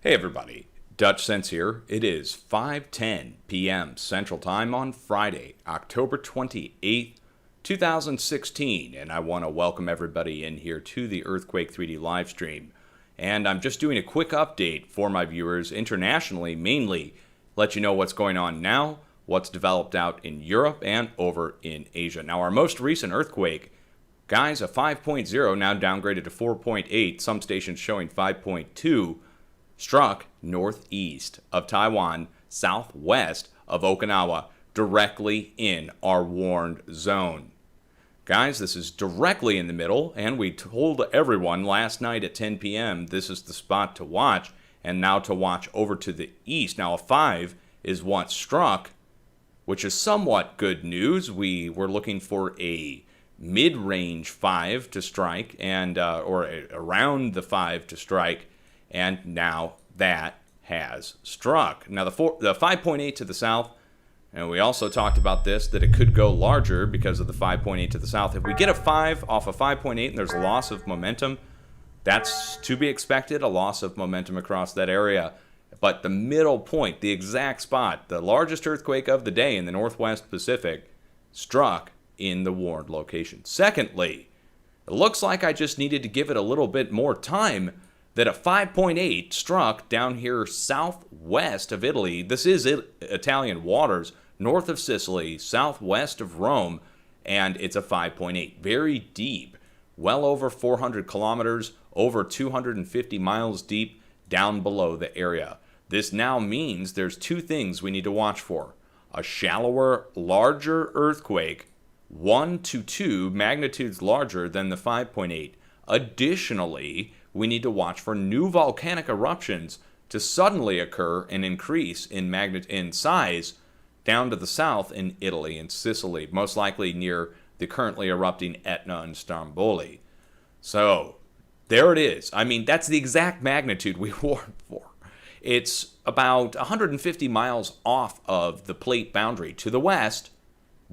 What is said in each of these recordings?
Hey everybody, Dutch Sense here. It is 5:10 p.m. Central Time on Friday, October 28th, 2016, and I want to welcome everybody in here to the Earthquake 3D live stream. And I'm just doing a quick update for my viewers internationally, mainly let you know what's going on now, what's developed out in Europe and over in Asia. Now, our most recent earthquake, guys, a 5.0, now downgraded to 4.8, some stations showing 5.2, struck northeast of Taiwan, southwest of Okinawa, directly in our warned zone. Guys, this is directly in the middle, and we told everyone last night at 10 p.m. this is the spot to watch, and now to watch over to the east. Now, a 5 is what struck, which is somewhat good news. We were looking for a mid-range 5 to strike, and or around the 5 to strike, and now that has struck. Now, the 5.8 to the south, and we also talked about this, that it could go larger because of the 5.8 to the south. If we get a 5 off a 5.8 and there's a loss of momentum, that's to be expected, a loss of momentum across that area. But the middle point, the exact spot, the largest earthquake of the day in the Northwest Pacific, struck in the warned location. Secondly, it looks like I just needed to give it a little bit more time, that a 5.8 struck down here southwest of Italy. This is Italian waters, north of Sicily, southwest of Rome, and it's a 5.8. Very deep, well over 400 kilometers, over 250 miles deep down below the area. This now means there's two things we need to watch for. A shallower, larger earthquake, 1 to 2 magnitudes larger than the 5.8. Additionally, we need to watch for new volcanic eruptions to suddenly occur and increase in size down to the south in Italy and Sicily, most likely near the currently erupting Etna and Stromboli. So, there it is. I mean, that's the exact magnitude we warned for. It's about 150 miles off of the plate boundary to the west,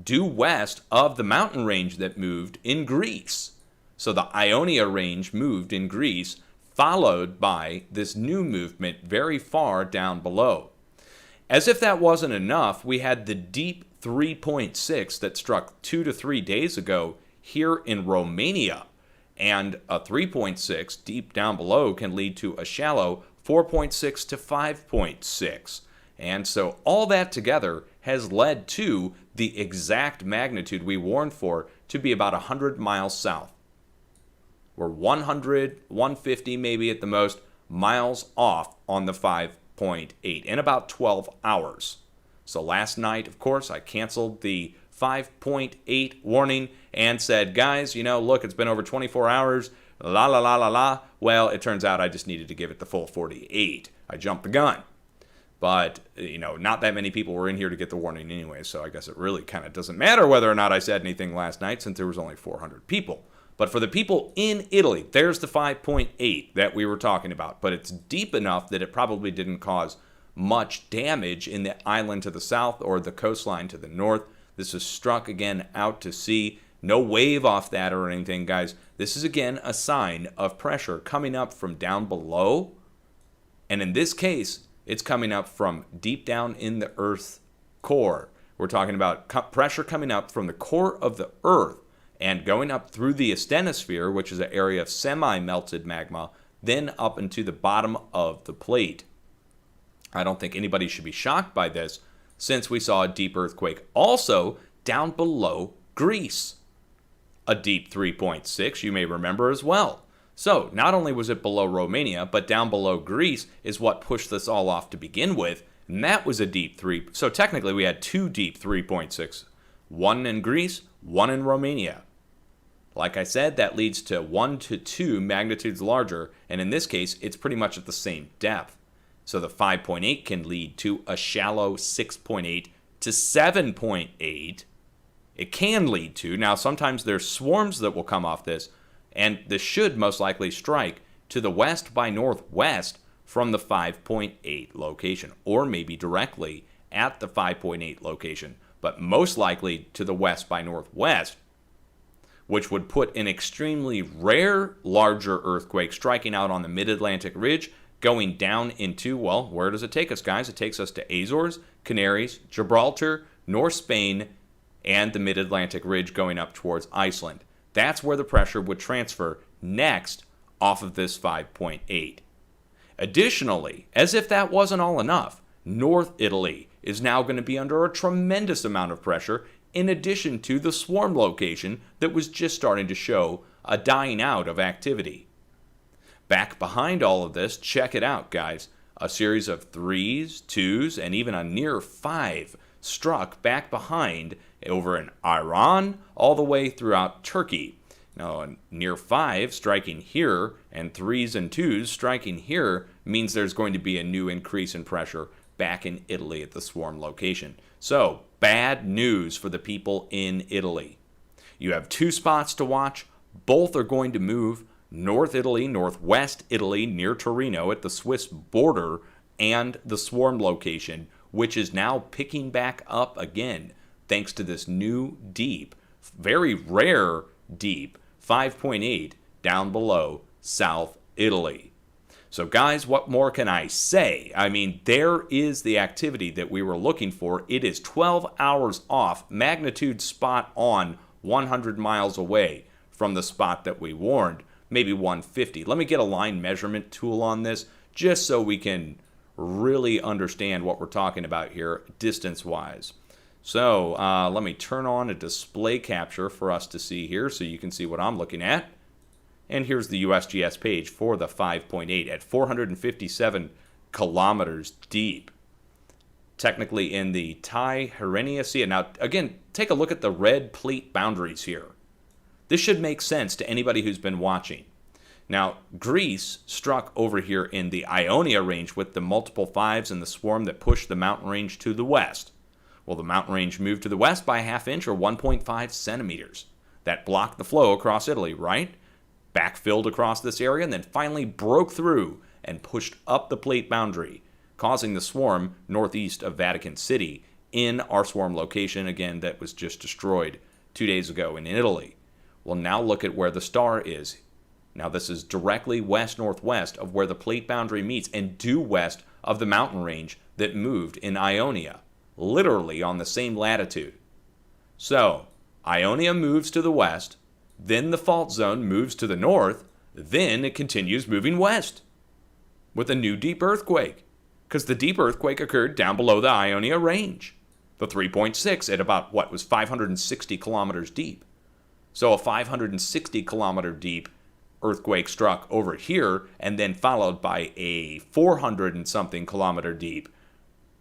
due west of the mountain range that moved in Greece. So the Ionia range moved in Greece, followed by this new movement very far down below. As if that wasn't enough, we had the deep 3.6 that struck 2 to 3 days ago here in Romania. And a 3.6 deep down below can lead to a shallow 4.6 to 5.6. And so all that together has led to the exact magnitude we warned for to be about 100 miles south. We're 100, 150 maybe at the most miles off on the 5.8 in about 12 hours. So last night, of course, I canceled the 5.8 warning and said, guys, look, it's been over 24 hours, la la la la la. Well, it turns out I just needed to give it the full 48. I jumped the gun. But, not that many people were in here to get the warning anyway, so I guess it really kind of doesn't matter whether or not I said anything last night since there was only 400 people. But for the people in Italy, there's the 5.8 that we were talking about. But it's deep enough that it probably didn't cause much damage in the island to the south or the coastline to the north. This is struck again out to sea. No wave off that or anything, guys. This is again a sign of pressure coming up from down below. And in this case, it's coming up from deep down in the Earth's core. We're talking about pressure coming up from the core of the Earth and going up through the asthenosphere, which is an area of semi-melted magma, then up into the bottom of the plate. I don't think anybody should be shocked by this, since we saw a deep earthquake also down below Greece. A deep 3.6, you may remember as well. So, not only was it below Romania, but down below Greece is what pushed this all off to begin with, and that was a deep 3. So technically we had two deep 3.6. One in Greece, one in Romania. Like I said, that leads to 1 to 2 magnitudes larger, and in this case, it's pretty much at the same depth. So the 5.8 can lead to a shallow 6.8 to 7.8. It can lead to, now sometimes there's swarms that will come off this, and this should most likely strike to the west by northwest from the 5.8 location, or maybe directly at the 5.8 location, but most likely to the west by northwest, which would put an extremely rare larger earthquake striking out on the mid-Atlantic ridge going down into, well, where does it take us, guys? It takes us to Azores, Canaries, Gibraltar, North Spain, and the mid-Atlantic ridge going up towards Iceland. That's where the pressure would transfer next off of this 5.8. Additionally, as if that wasn't all enough, North Italy is now going to be under a tremendous amount of pressure in addition to the swarm location that was just starting to show a dying out of activity. Back behind all of this, check it out, guys. A series of 3s, 2s, and even a near 5 struck back behind over in Iran all the way throughout Turkey. Now, a near 5 striking here and 3s and 2s striking here means there's going to be a new increase in pressure back in Italy at the swarm location. So, bad news for the people in Italy. You have 2 spots to watch. Both are going to move. North Italy, northwest Italy, near Torino at the Swiss border, and the swarm location, which is now picking back up again thanks to this new deep, very rare deep, 5.8 down below South Italy. So guys, what more can I say? I mean, there is the activity that we were looking for. It is 12 hours off, magnitude spot on, 100 miles away from the spot that we warned, maybe 150. Let me get a line measurement tool on this just so we can really understand what we're talking about here distance-wise. So let me turn on a display capture for us to see here so you can see what I'm looking at. And here's the USGS page for the 5.8 at 457 kilometers deep. Technically in the Ionian Sea. Now, again, take a look at the red plate boundaries here. This should make sense to anybody who's been watching. Now, Greece struck over here in the Ionia range with the multiple 5s and the swarm that pushed the mountain range to the west. Well, the mountain range moved to the west by a ½ inch or 1.5 centimeters. That blocked the flow across Italy, right? Backfilled across this area and then finally broke through and pushed up the plate boundary, causing the swarm northeast of Vatican City in our swarm location, again, that was just destroyed 2 days ago in Italy. Well, now look at where the star is. Now this is directly west-northwest of where the plate boundary meets and due west of the mountain range that moved in Ionia, literally on the same latitude. So, Ionia moves to the west, then the fault zone moves to the north, then it continues moving west with a new deep earthquake, because the deep earthquake occurred down below the Ionia range, the 3.6 at about, what, was 560 kilometers deep. So a 560 kilometer deep earthquake struck over here and then followed by a 400 and something kilometer deep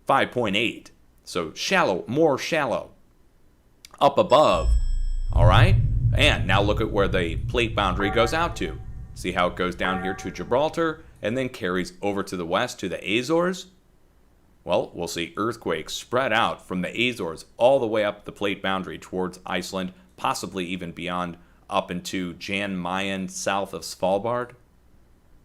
5.8. So shallow, more shallow. Up above, all right? And now look at where the plate boundary goes out to. See how it goes down here to Gibraltar and then carries over to the west to the Azores? Well, we'll see earthquakes spread out from the Azores all the way up the plate boundary towards Iceland, possibly even beyond up into Jan Mayen south of Svalbard.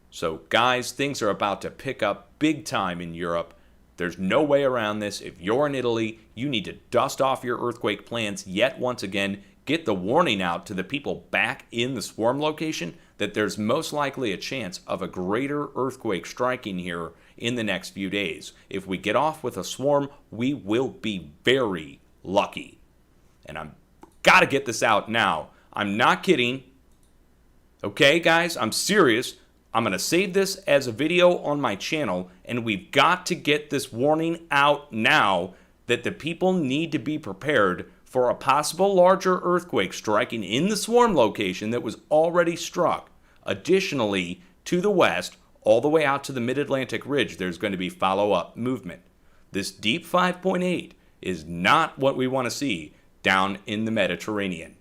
So guys, things are about to pick up big time in Europe. There's no way around this. If you're in Italy, you need to dust off your earthquake plans yet once again. Get the warning out to the people back in the swarm location that there's most likely a chance of a greater earthquake striking here in the next few days. If we get off with a swarm, we will be very lucky. And I'm got to get this out now. I'm not kidding. Okay, guys, I'm serious. I'm going to save this as a video on my channel, and we've got to get this warning out now that the people need to be prepared for a possible larger earthquake striking in the swarm location that was already struck. Additionally, to the west, all the way out to the mid-Atlantic ridge, there's going to be follow-up movement. This deep 5.8 is not what we want to see down in the Mediterranean.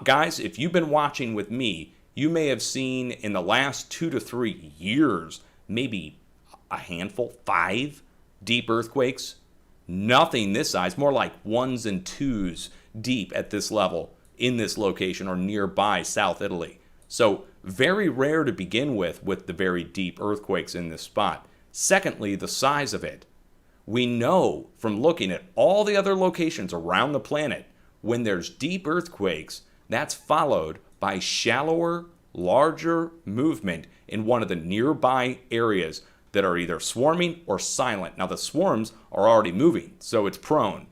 Guys, if you've been watching with me, you may have seen in the last 2 to 3 years, maybe a handful, 5 deep earthquakes. Nothing this size, more like 1s and 2s deep at this level in this location or nearby South Italy. So very rare to begin with the very deep earthquakes in this spot. Secondly, the size of it. We know from looking at all the other locations around the planet, when there's deep earthquakes, that's followed by shallower, larger movement in one of the nearby areas that are either swarming or silent. Now, the swarms are already moving, so it's prone.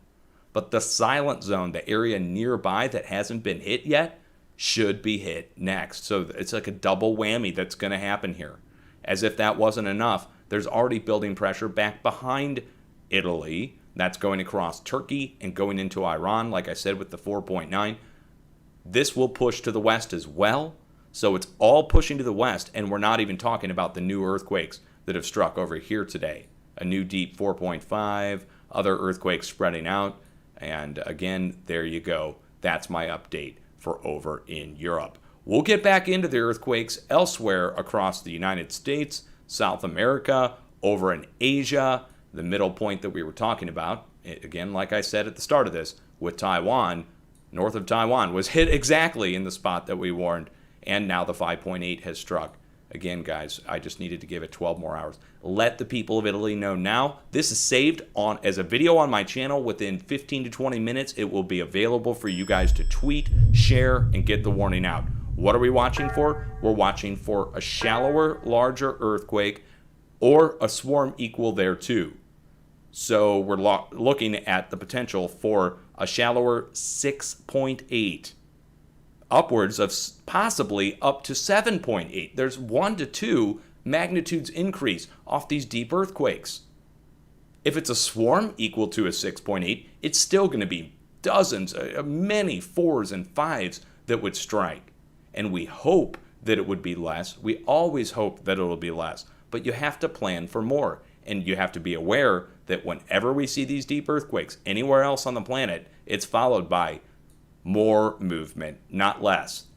But the silent zone, the area nearby that hasn't been hit yet, should be hit next. So it's like a double whammy that's going to happen here. As if that wasn't enough, there's already building pressure back behind Italy. That's going across Turkey and going into Iran, like I said, with the 4.9. This will push to the west as well. So it's all pushing to the west, and we're not even talking about the new earthquakes that have struck over here today. A new deep 4.5, other earthquakes spreading out. And again, there you go. That's my update for over in Europe. We'll get back into the earthquakes elsewhere across the United States, South America, over in Asia, the middle point that we were talking about. Again, like I said at the start of this, with Taiwan, north of Taiwan, was hit exactly in the spot that we warned, and now the 5.8 has struck. Again, guys, I just needed to give it 12 more hours. Let the people of Italy know now. This is saved on as a video on my channel. Within 15 to 20 minutes, it will be available for you guys to tweet, share, and get the warning out. What are we watching for? We're watching for a shallower, larger earthquake or a swarm equal thereto. So we're looking at the potential for a shallower 6.8. Upwards of possibly up to 7.8. There's 1 to 2 magnitudes increase off these deep earthquakes. If it's a swarm equal to a 6.8, it's still going to be dozens, many 4s and 5s that would strike. And we hope that it would be less. We always hope that it'll be less. But you have to plan for more. And you have to be aware that whenever we see these deep earthquakes anywhere else on the planet, it's followed by more movement, not less.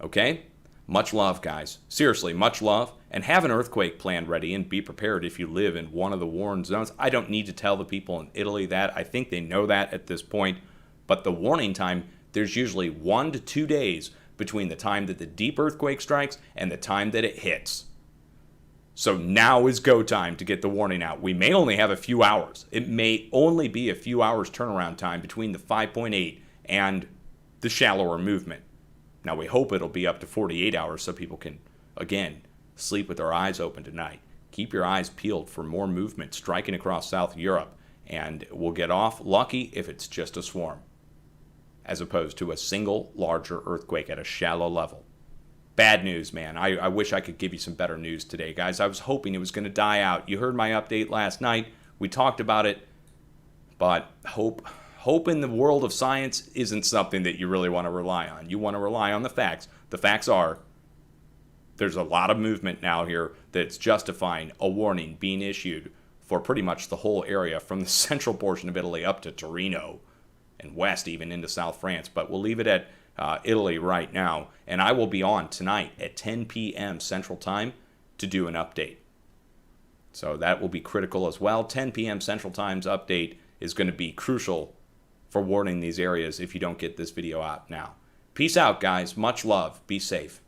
Okay? Much love, guys. Seriously, much love. And have an earthquake plan ready and be prepared if you live in one of the warned zones. I don't need to tell the people in Italy that. I think they know that at this point. But the warning time, there's usually 1 to 2 days between the time that the deep earthquake strikes and the time that it hits. So now is go time to get the warning out. We may only have a few hours. It may only be a few hours turnaround time between the 5.8 and the shallower movement. Now we hope it'll be up to 48 hours so people can, again, sleep with their eyes open tonight. Keep your eyes peeled for more movement striking across South Europe, and we'll get off lucky if it's just a swarm, as opposed to a single larger earthquake at a shallow level. Bad news, man. I wish I could give you some better news today, guys. I was hoping it was going to die out. You heard my update last night. We talked about it. But hope in the world of science isn't something that you really want to rely on. You want to rely on the facts. The facts are there's a lot of movement now here that's justifying a warning being issued for pretty much the whole area from the central portion of Italy up to Torino and west even into South France. But we'll leave it at Italy right now, and I will be on tonight at 10 p.m. Central Time to do an update. So that will be critical as well. 10 p.m. Central Time's update is going to be crucial for warning these areas if you don't get this video out now. Peace out, guys. Much love. Be safe.